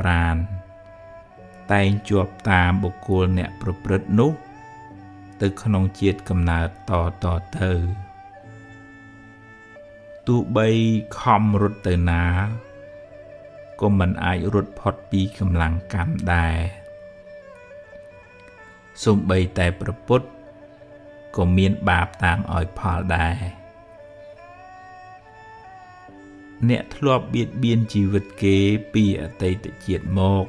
ប្រានតែងជាប់តាមបុគ្គលអ្នកប្រព្រឹត្តនោះទៅក្នុងជាតិកំណើតតទៅទោះបីខំរត់ទៅណាក៏មិនអាចរត់ផុតពីកម្លាំងកម្មដែរសូម្បីតែព្រះពុទ្ធក៏មានបាបតាមឲ្យផលដែរអ្នកធ្លាប់បៀតបៀនជីវិតគេពីអតីតជាតិមក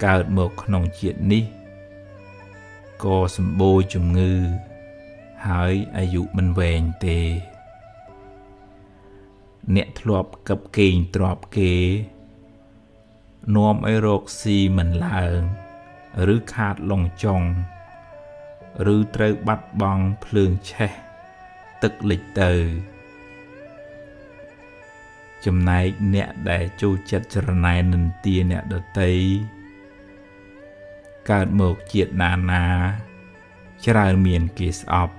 កើតមកក្នុងជាតិនេះក៏សម្បូរជំងឺហើយអាយុមិនវែងទេអ្នកធ្លាប់កឹបកេងទ្រព្យគេនាំឲ្យរកស៊ីមិនឡើងឬខាតលងចុងឬត្រូវបាត់បង់ភ្លើងឆេះទឹកលិចទៅចំណែកអ្នកដែលចូលចិត្តចរណែននិន្ទាអ្នកដទៃកើតមកជាតិណាច្រើនមានគេស្អប់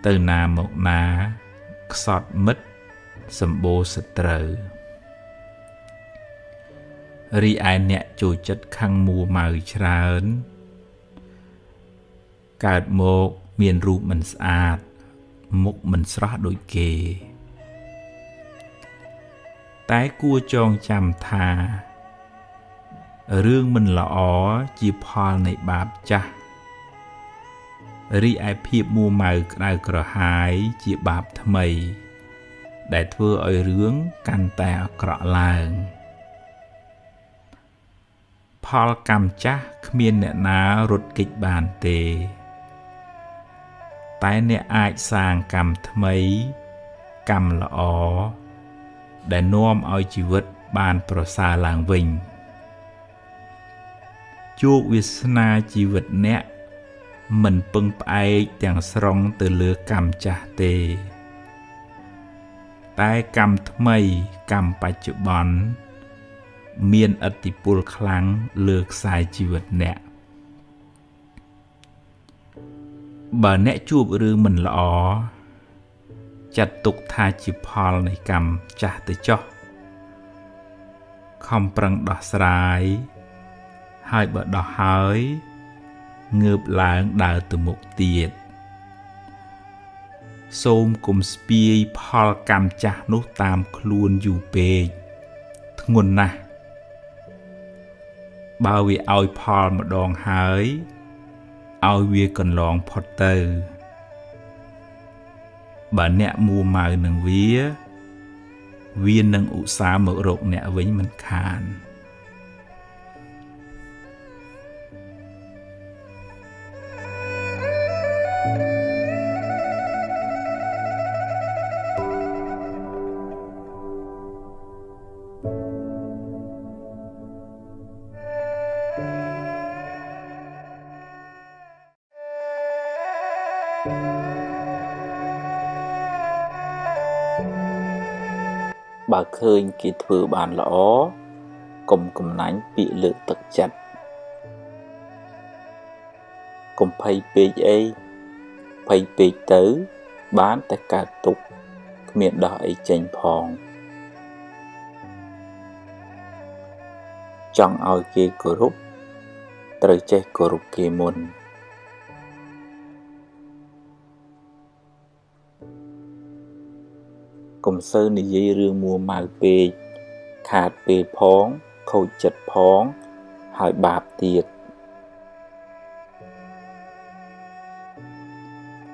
ទៅណាមកណាខ្សត់មិត្តសម្បូរសត្រូវរីឯអ្នកចូលចិត្តខឹងមួម៉ៅច្រើនកើតមកមានរូបមិនស្អាតមុខមិនស្រស់ដូចគេតែគួរចងចាំថារឿងមិនល្អជាផលនៃបាបចាស់រីឯភាពមួម៉ៅក្តៅក្រហាយជាបាបថ្មីដែលធ្វើឲ្យរឿងកាន់តែអាក្រក់ឡើងផលកម្មចាស់គ្មានអ្នកណារត់គេចបានទេតែអ្នកអាចសាងកម្មថ្មីកម្មល្អដែលនាំឲ្យជីវិតបានប្រសើរឡើងវិញជោគវាសនាជីវិតអ្នកមិនពឹងផ្អែកទាំងស្រុងទៅលើកម្មចាស់ទេតែកម្មថ្មីកម្មបច្ចុប្បន្នមានឥទ្ធិពលខ្លាំងលើខ្សែជីវិតអ្នកបើអ្នកជួបរឿងមិនល្អចាត់ទុកថាជាផលនៃកម្មចាស់ទៅចុះខំប្រឹងដោះស្រាយហើយបើដោះហើយងើបឡើងដើរទៅមុខទៀតសូមកុំស្ពាយផលកម្មចាស់នោះតាមខ្លួនយូរពេកធ្ងន់ណាស់បើវាឲ្យផលម្ដងហើយឲ្យវាកន្លងផុតទៅបើអ្នកមួម៉ៅនឹងវានឹងឧស្សាហ៍មករកអ្នកវិញមិនខានបើឃើញគេធ្វើបានល្អកុំកំណាញ់ពាក្យលើកទឹកចិត្តកុំភ័យពេកអីភ័យពេកទៅបានតែកើតទុក្ខគ្មានដោះអីចេញផងចង់ឲ្យគេគោរពត្រូវចេះគោរពគេមុនកុំសូវនិយាយរឿងមួម៉ៅពេកខាតពេលផងខូចចិត្តផងហើយបាបទៀត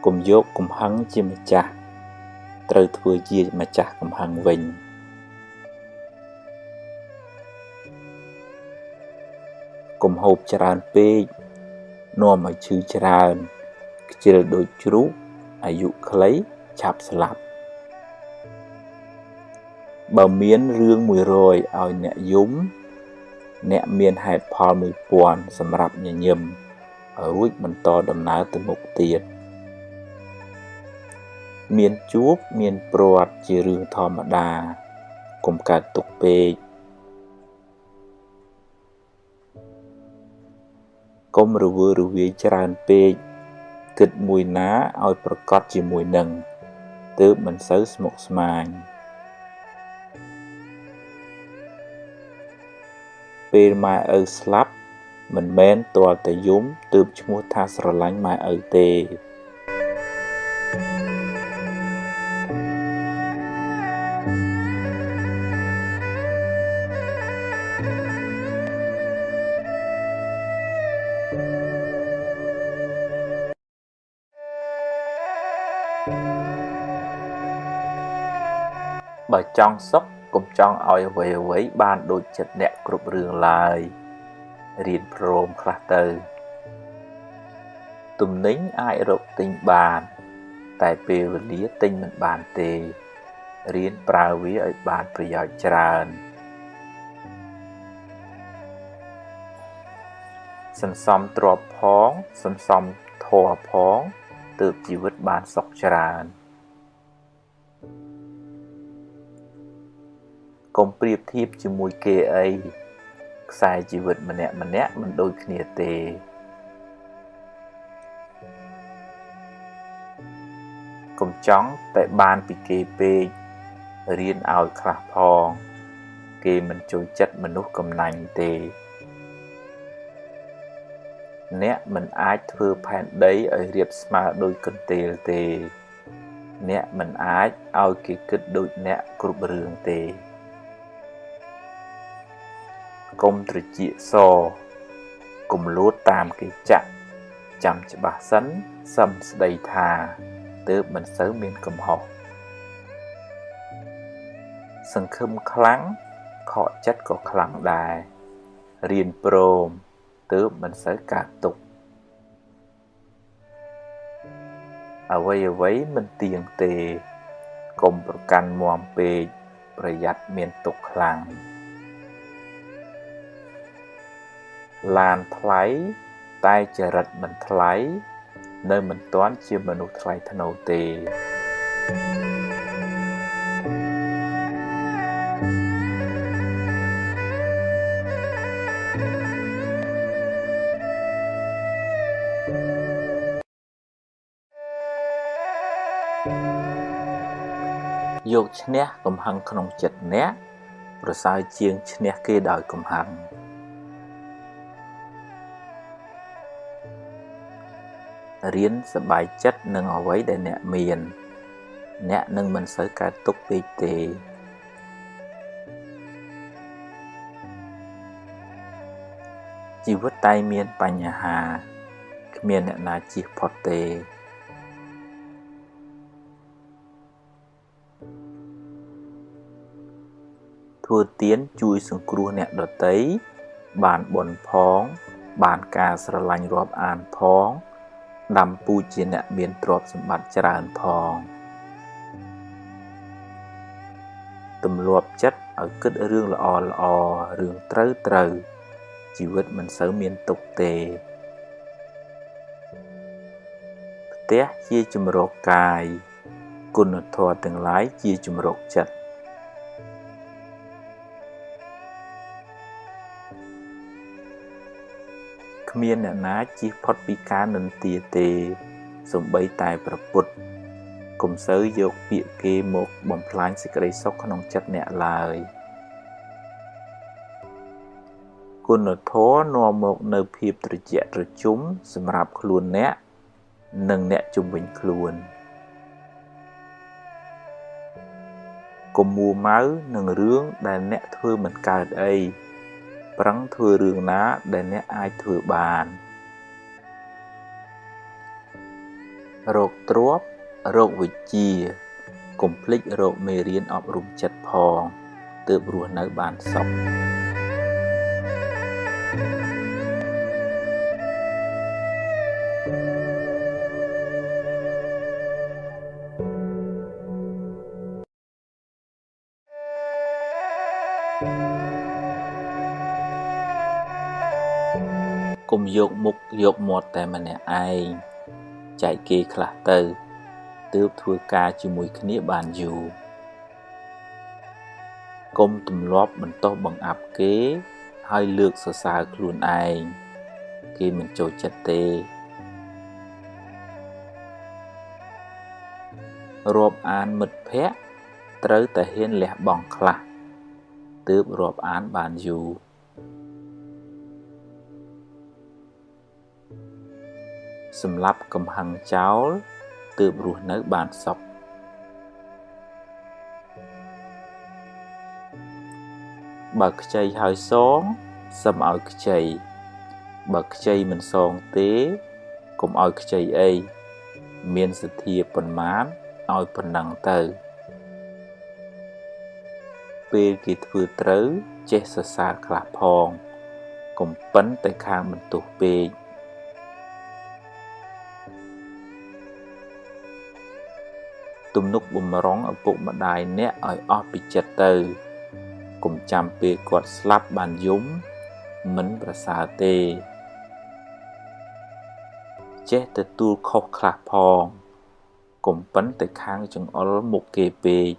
កុំយកកំហឹងជាម្ចាស់ត្រូវធ្វើជាម្ចាស់កំហឹងវិញកុំហូបច្រើនពេកនាំឲ្យឈឺច្រើនខ្ជិលដូចជ្រូកអាយុខ្លីឆាប់ស្លាប់បើមានរឿង100ឲ្យអ្នកយំអ្នកមានហេតុផល1000សម្រាប់ញញឹមរួចបន្តដំណើរទៅមុខទៀតមានជួបមានព្រាត់ជារឿងធម្មតាកុំកើតទុក្ខពេកកុំរវើរវាយច្រើនពេកគិតមួយណាឲ្យប្រកបជាមួយនឹងទើបមិនសូវស្មុគស្មាញ ពេលម៉ែឪស្លាប់មិនមែនទាល់តែយំទើបឈ្មោះថាស្រឡាញ់ម៉ែឪទេបើចង់សុខកុំចង់ឲ្យអ្វីបានដូចចិត្តអ្នកគ្រប់រឿងឡើយរៀនព្រមខ្លះទៅទំនិញអាចរកទិញបានតែពេលវេលាទិញមិនបានទេរៀនប្រើវាឲ្យបានប្រយោជន៍ច្រើនសន្សំទ្រព្យផងសន្សំធម៌ផងទើបជីវិតបានសុខច្រើនកុំប្រៀបធៀបជាមួយគេអីខ្សែជីវិតម្នាក់មិនដូចគ្នាទេកុំចង់តែបានពីគេពេករៀនឲ្យខ្លះផងគេមិនចូលចិត្តមនុស្សកំណាញ់ទេអ្នកមិនអាចធ្វើផែនដីឲ្យរាបស្មើដូចកន្ទេលទេអ្នកមិនអាចឲ្យគេគិតដូចអ្នកគ្រប់រឿងទេកុំត្រចៀកសកុំលួតតាមគេចាក់ចាំច្បាស់សិនសឹមស្ដីថាទើបមិនសូវមានកំហុសសង្ឃឹមខ្លាំងខកចិត្តក៏ខ្លាំងដែររៀនព្រមទើបមិនសូវកើតទុក្ខអ្វីមិនទៀងទេកុំប្រកាន់មាំពេកប្រយ័ត្នមានទុក្ខខ្លាំងឡានថ្លៃតែចរិតមិនថ្លៃនៅមិនទាន់ជាមនុស្សថ្លៃថ្នូរទេយកឈ្នះកំហឹងក្នុងចិត្តអ្នកប្រសើរជាងឈ្នះគេដោយកំហឹងរៀនសប្បាយចិត្តនឹងអ្វីដែលអ្នកមានអ្នកនឹងមិនសូវកើតទុក្ខពេកទេជីវិតតែមានបញ្ហាគ្មានអ្នកណាជៀសផុតទេធ្វើទានជួយសង្គ្រោះអ្នកដទៃបានបុណ្យផងបានការស្រឡាញ់រាប់អានផងដាំពូជជាអ្នកមានទ្រព្យសម្បត្តិច្រើនផងទម្លាប់ចិត្តឲ្យគិតរឿងល្អរឿងត្រូវជីវិតមិនសូវមានទុក្ខទេផ្ទះជាជំរកកាយគុណធម៌ទាំងឡាយជាជំរកចិត្តគ្មានអ្នកណាជៀសផុតពីការនិន្ទាទេសូម្បីតែព្រះពុទ្ធកុំសូវយកពាក្យគេមកបំផ្លាញសេចក្តីសុខក្នុងចិត្តអ្នកឡើយគុណធម៌នាំមកនៅភាពត្រជាក់ត្រជុំសម្រាប់ខ្លួនអ្នកនិងអ្នកជុំវិញខ្លួនកុំមួម៉ៅនឹងរឿងដែលអ្នកធ្វើមិនកើតអីប្រឹងធ្វើរឿងណាដែលអ្នកអាចធ្វើបានរកទ្រព្យរកវិជ្ជាកុំភ្លេចរកមេរៀនអប់រំចិត្តផងទើបរស់នៅបានសុខកុំយកមុខយកមាត់តែម្នាក់ឯងចែកគេខ្លះទៅទើបធ្វើការជាមួយគ្នាបានយូរកុំទម្លាប់បន្តបង្អាប់គេហើយលើកសរសើរខ្លួនឯងគេមិនចូលចិត្តទេរាប់អានមិត្តភក្តិត្រូវតែហ៊ានលះបង់ខ្លះទើបរាប់អានបានយូរ សម្រាប់កំហឹងចោលទើបរស់នៅបានសុខបើខ្ចីហើយសងសឹមឲ្យខ្ចីបើខ្ចីមិនសងទេកុំឲ្យខ្ចីអីមានសទ្ធាប៉ុន្មានឲ្យប៉ុណ្ណឹងទៅពេលគេធ្វើត្រូវចេះសរសើរខ្លះផងកុំប៉ិនតែខាងបន្ទោសពេកទំនុកបំរុងឪពុកម្ដាយអ្នកឲ្យអស់ពីចិត្តទៅកុំចាំពេលគាត់ស្លាប់បានយំមិនប្រសើរទេចេះទទួលខុសខ្លះផងកុំប៉ិនតែខាងចង្អុលមុខគេពេក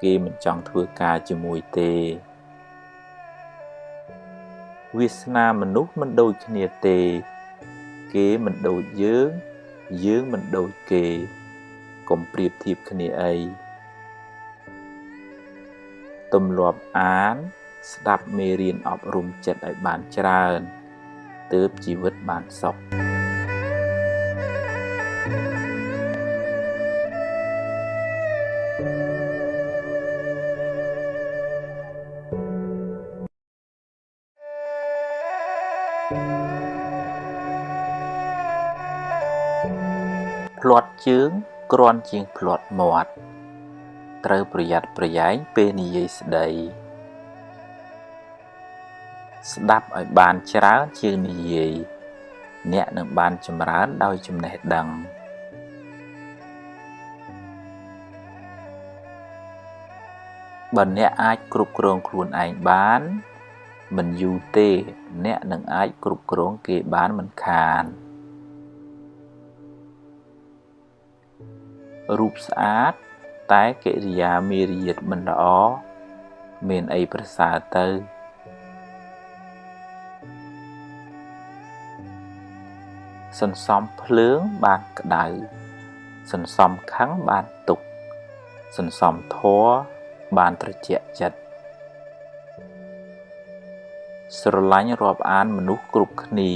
គេមិនចង់ធ្វើការជាមួយទេវាសនាមនុស្សមិនដូចគ្នាទេគេមិនដូចយើងយើងមិនដូចគេកុំប្រៀបធៀបគ្នាអីទម្លាប់អានស្ដាប់មេរៀនអប់រំចិត្តឲ្យបានច្រើនទើបជីវិតបានសុខភ្លាត់ជើងគ្រាន់ជាងភ្លាត់មាត់ត្រូវប្រយ័ត្នប្រយែងពេលនិយាយស្ដីស្ដាប់ឲ្យបានច្រើនជាងនិយាយអ្នកនឹងបានចម្រើនដោយចំណេះដឹងបើអ្នកអាចគ្រប់គ្រងខ្លួនឯងបានមិនយូរទេអ្នកនឹងអាចគ្រប់គ្រងគេបានមិនខានរូបស្អាតតែកិរិយាមារយាទមិនល្អមានអីប្រសើរទៅសន្សំភ្លើងបានក្តៅសន្សំខឹងបានទុក្ខសន្សំធម៌បានត្រជាក់ចិត្តស្រឡាញ់រាប់អានមនុស្សគ្រប់គ្នា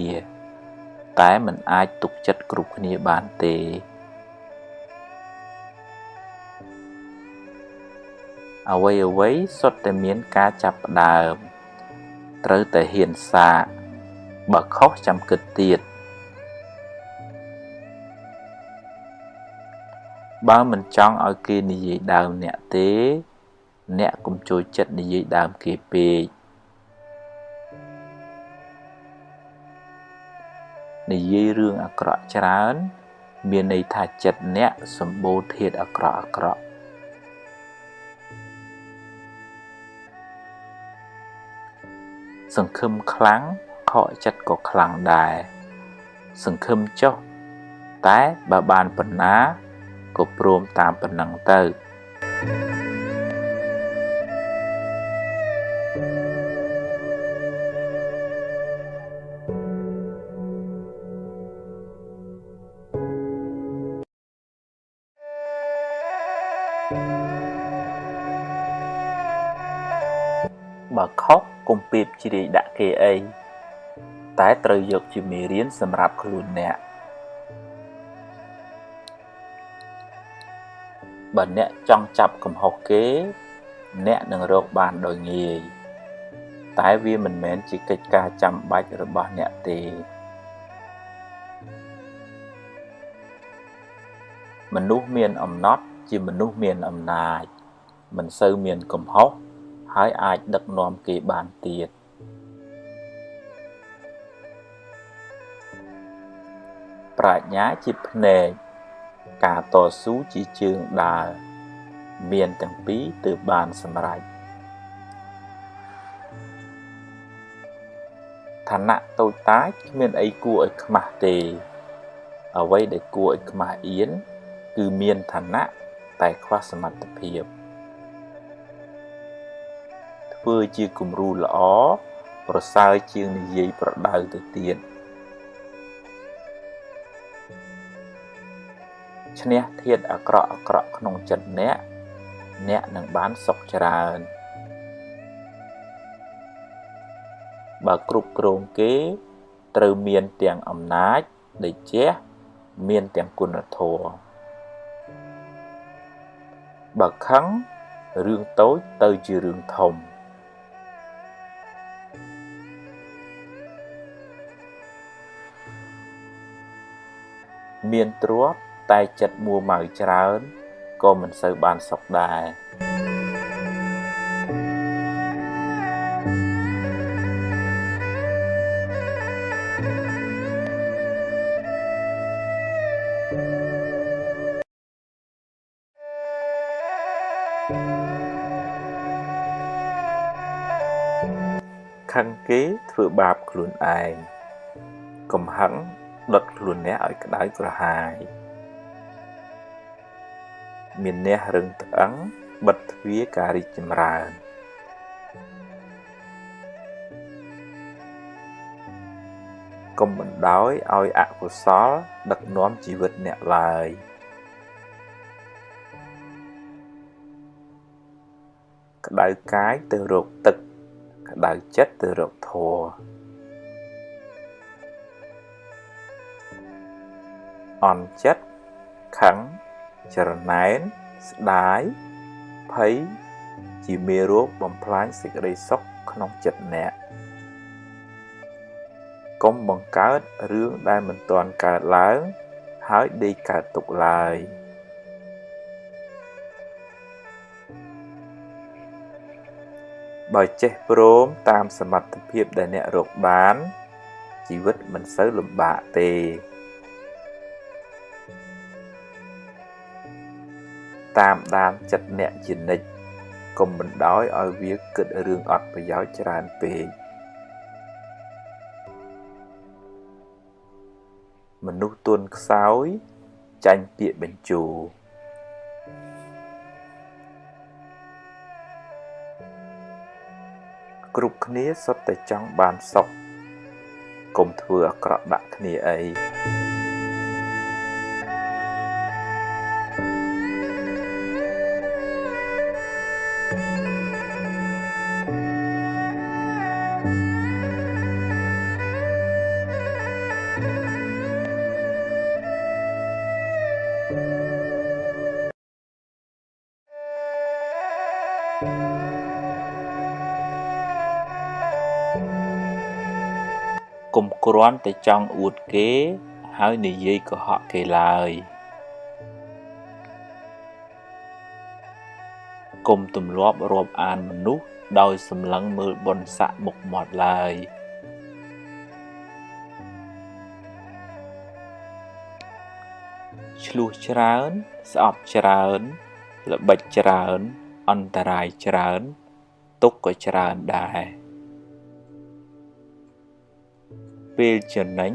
តែមិនអាចទុកចិត្តគ្រប់គ្នាបានទេអ្វីសុទ្ធតែមានការចាប់ផ្ដើមត្រូវតែហ៊ានសាកបើខុសចាំគិតទៀតបើមិនចង់ឲ្យគេនិយាយដើមអ្នកទេអ្នកកុំចូលចិត្តនិយាយដើមគេពេកនិយាយរឿងអាក្រក់ច្រើនមានន័យថាចិត្តអ្នកសម្បូរធាតុអាក្រក់សង្ឃឹមខ្លាំងខកចិត្តក៏ខ្លាំងដែរសង្ឃឹមចុះតែបើបានប៉ុណ្ណាក៏ព្រមតាមប៉ុណ្ណឹងទៅបើខុសកុំពីបជ្រាយដាក់គេអីតែត្រូវយកជាមេរៀនសម្រាប់ខ្លួនអ្នកបើអ្នកចង់ចាប់កំហុសគេអ្នកនឹងរកបានដោយងាយតែវាមិនមែនជាកិច្ចការចាំបាច់របស់អ្នកទេមនុស្សមានអំណត់ជាមនុស្សមានអំណាចមិនសូវមានកំហុសហើយអាចដឹកនាំគេបានទៀតប្រាជ្ញាជាភ្នែកការតស៊ូជាជើងដើរមានទាំងពីរទើបបានសម្រេចឋានៈតូចតាចគ្មានអីគួរឲ្យខ្មាស់ទេអ្វីដែលគួរឲ្យខ្មាស់អៀនគឺមានឋានៈតែខ្វះសមត្ថភាពធ្វើជាគំរូល្អប្រសើរជាងនិយាយប្រដៅទៅទៀតឈ្នះធាតុអាក្រក់ក្នុងចិត្តអ្នកនឹងបានសុខច្រើនបើគ្រប់គ្រងគេត្រូវមានទាំងអំណាចតេជះ មានទាំងគុណធម៌បើខឹងរឿងតូចទៅជារឿងធំមានទ្រព្យតែចិត្តមួម៉ៅច្រើនក៏មិនសូវបានសុខដែរខឹងគេធ្វើបាបខ្លួនឯងកំហឹងដុតខ្លួនអ្នកឲ្យក្តៅក្រហាយមានអ្នករឹងត្អឹងបិទទ្វារការរីកចម្រើនកុំបណ្ដោយឲ្យអកុសលដឹកនាំជីវិតអ្នកឡើយក្តៅកាយទៅរកទឹកក្តៅចិត្តទៅរកធម៌អន់ចិត្តខឹងច្រណែនស្ដាយភ័យជាមេរោគបំផ្លាញសេចក្តីសុខក្នុងចិត្តអ្នកកុំបង្កើតរឿងដែលមិនទាន់កើតឡើងហើយដេកកើតទុកឡើយបើចេះព្រមតាមសមត្ថភាពដែលអ្នករកបានជីវិតមិនសូវលំបាកទេតាមដានចិត្តអ្នកជានិច្ចកុំបណ្ដោយឲ្យវាគិតរឿងអត់ប្រយោជន៍ច្រើនពេកមនុស្សទន់ខ្សោយចាញ់ពាក្យបញ្ជោគ្រប់គ្នាសុទ្ធតែចង់បានសុខកុំធ្វើអាក្រក់ដាក់គ្នាអីកុំគ្រាន់តែចង់អួតគេហើយនិយាយកុហកគេឡើយកុំទម្លាប់រាប់អានមនុស្សដោយសម្លឹងមើលបុណ្យស័ក្តិមុខមាត់ឡើយឆ្លោះច្រើនស្អប់ច្រើនល្បិចច្រើនអន្តរាយច្រើនទុក្ខក៏ច្រើនដែរពេលចំណេញ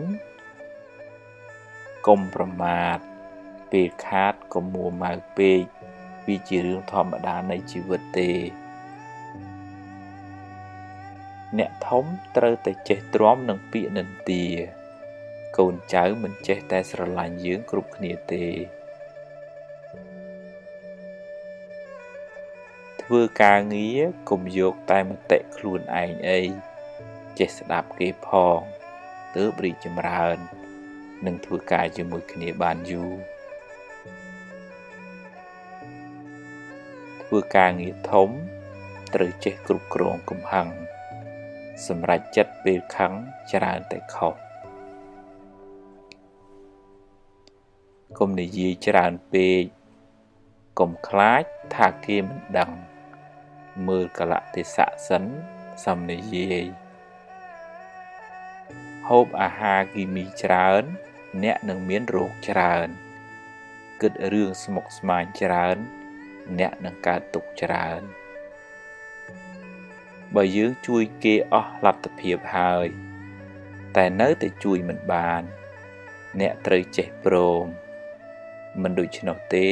កុំប្រមាទពេលខាតកុំមួម៉ៅពេកវាជារឿងធម្មតានៃជីវិតទេអ្នកធំត្រូវតែចេះទ្រាំនឹងពាក្យនិន្ទាកូនចៅមិនចេះតែស្រឡាញ់យើងគ្រប់គ្នាទេធ្វើការងារកុំយកតែមតិខ្លួនឯងអីចេះស្ដាប់គេផងទើបរីកចម្រើននិងធ្វើការជាមួយគ្នាបានយូរធ្វើការងារធំត្រូវចេះគ្រប់គ្រងកំហឹងសម្រេចចិត្តពេលខឹងច្រើនតែខុសកុំនិយាយច្រើនពេកកុំខ្លាចថាគេមិនដឹងមើលកលៈទេសៈសិនសំនិយាយហូបអាហារគីមីច្រើនអ្នកនឹងមានរោគច្រើនគិតរឿងស្មុគស្មាញច្រើនអ្នកនឹងកើតទុក្ខច្រើនបើយើងជួយគេអស់លទ្ធភាពហើយតែនៅតែជួយមិនបានអ្នកត្រូវចេះព្រមមិនដូច្នោះទេ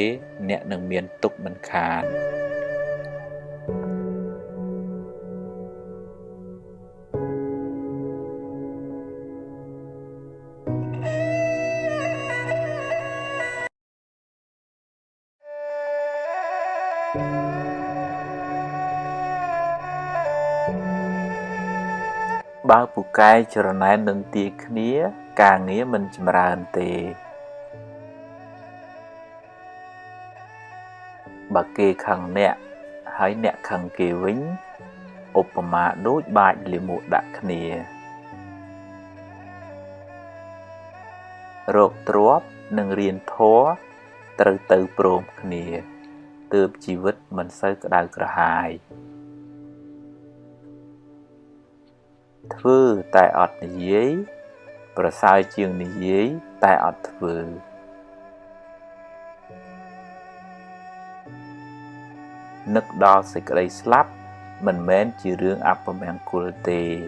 អ្នកនឹងមានទុក្ខមិនខានបើពូកែច្រណែននឹងទាគ្នាការងារមិនចម្រើនទេ bà kê khăn nẹ hãy nẹ khăn kê vĩnh ụp mà đốt bạch lì mụ đạc nìa rộp trộp nâng riêng thó từ từ prôm nìa tớp chi vứt mình sơ đào cửa hài thưa tại ọt này giấy và sai chương này giấy tại ọt thưa nức đo sẽ cái đây slap mình mến chỉ rương áp vào mẹn cô tê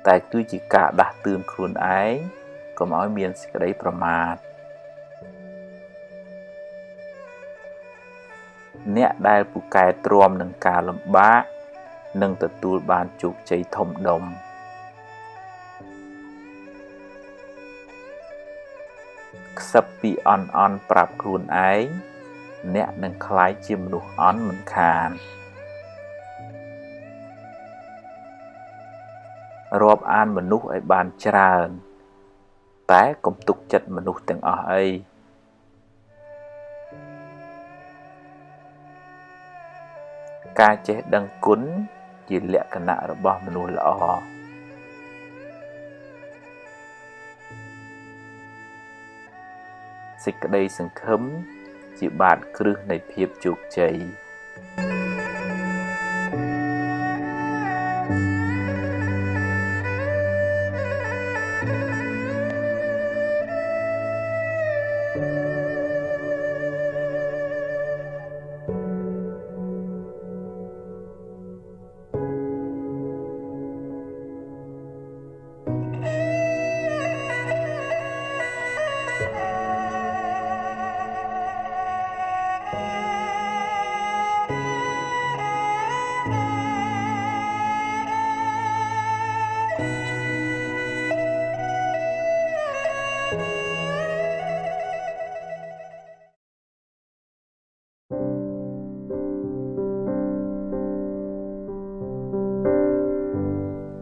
tại cứ chỉ cả đặt tương khuôn ái có mỗi miền sẽ cái đấy mát nẹ đai phụ cài trồm nâng cả lâm bá nâng tật tùl bàn chụp cháy thông đồng sắp bị on prap khuôn ái nẹ nâng khái chiêm nụ on mình khàn rộp an mình nụ ở bàn tràn té cũng tục chất mình nụ từng ở ấy ca chế đăng cún chỉ lẹ cả nạ rồi bỏ mình nụ lọ xích cái đây sừng khấm chỉ bạn cứ này phiếp chụp cháy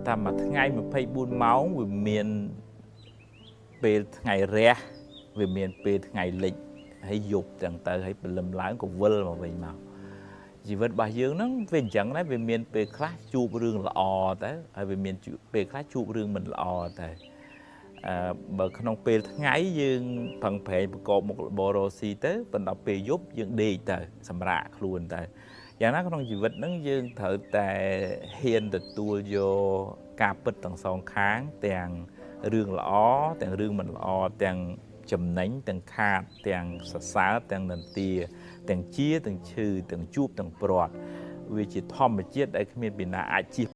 ta mà ngày mà phải buôn máu vì miền về ngày rẻ vì miền về ngày lịch hay dục chẳng tới hay lâm láng của vân mà về màu chỉ vật bà dương nó về chẳng đấy về miền về khác chụp rương là o tới hay về miền về khác chụp rương mình là o tới bờ không về ngày dương phần phải có một bộ đồ xì tới phần đọc về giúp dương đi tới sầm rạ luôn tớiอย่างนั้นก็ต้องชีวิตนั่งยืนเถิดแต่เฮียนแต่ตัวโยกาปิดต่างสองค้างแต่งเรื่องล้อแต่งเรื่องมันล้อแต่งจำนั้นแต่งขาดแต่งสะสาแต่งนันเตียแต่งเจี๊ยแต่งชื่อแต่งจูบแต่งปลอดวิจิตรทอมไปเจี๊ยได้ขมิ้นปีนาอาชีพ